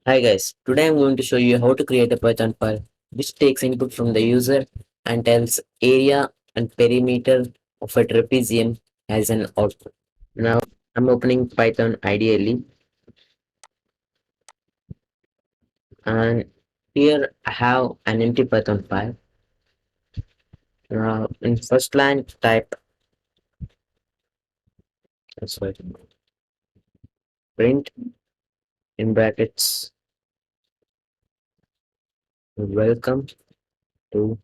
Hi guys, today I'm going to show you how to create a Python file which takes input from the user and tells area and perimeter of a trapezium as an output. Now I'm opening Python ideally, and here I have an empty Python file. Now in first line type sorry, print in brackets welcome to,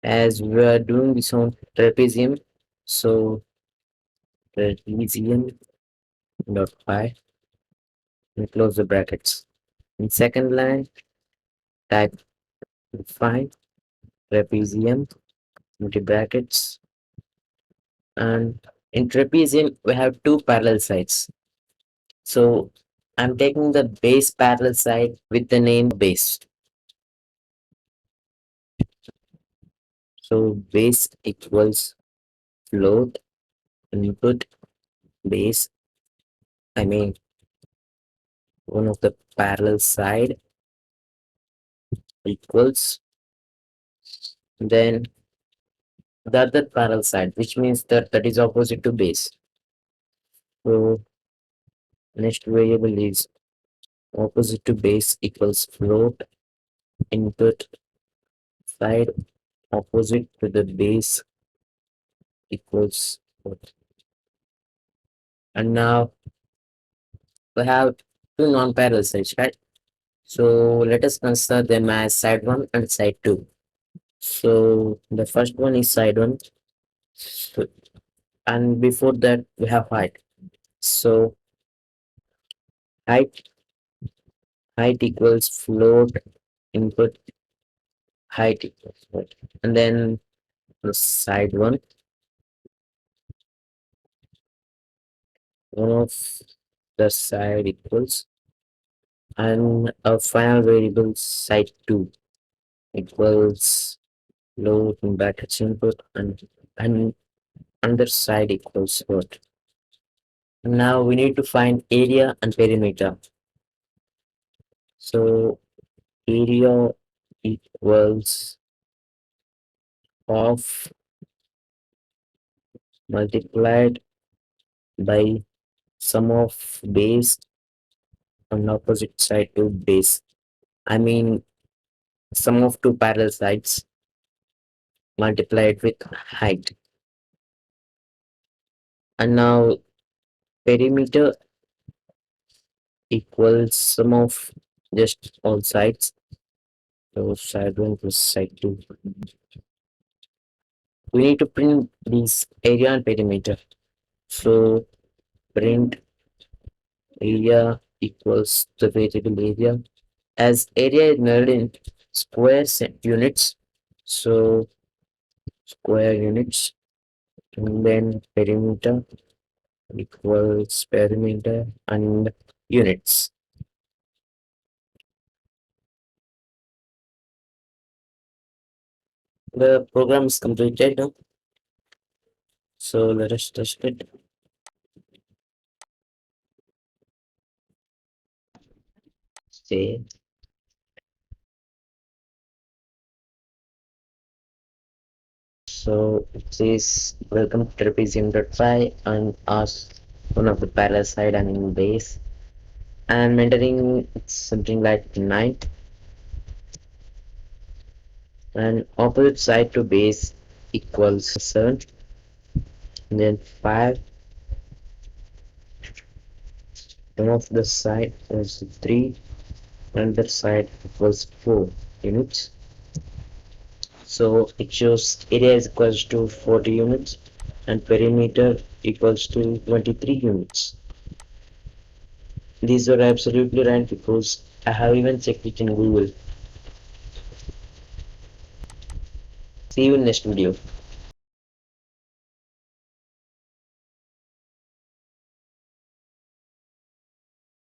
as we are doing this on trapezium, so trapezium.py and close the brackets. In second line, type define trapezium into brackets, and in trapezium we have two parallel sides. So I'm taking the base parallel side with the name base. So base equals float input base. I mean one of the parallel side equals then the other parallel side, which means that is opposite to base. So next variable is opposite to base equals float input side opposite to the base equals what? And now we have two non-parallel sides, right? So let us consider them as side 1 and side 2. So the first one is side 1. So, and before that we have height. So height height equals float input height equals what? And then the side 1, one of the side equals, and a final variable side 2 equals load in brackets input, and another side equals what. Now we need to find area and perimeter. So area equals of multiplied by sum of base on opposite side to base. I mean sum of two parallel sides multiplied with height. And now perimeter equals sum of just all sides. So side 1 plus side 2. We need to print this area and perimeter. So print area equals the variable area. As area is measured in squares and units, so square units, and then perimeter equals perimeter and units. The program is completed now. So let us test it. Say so it says welcome to Trapezium.py and ask one of the parallel side and in base. I'm entering something like 9, and opposite side to base equals 7, and then 5, one of the side is 3, another side equals 4 units. So it shows area is equals to 40 units and perimeter equals to 23 units. These are absolutely right because I have even checked it in Google. See you in next video.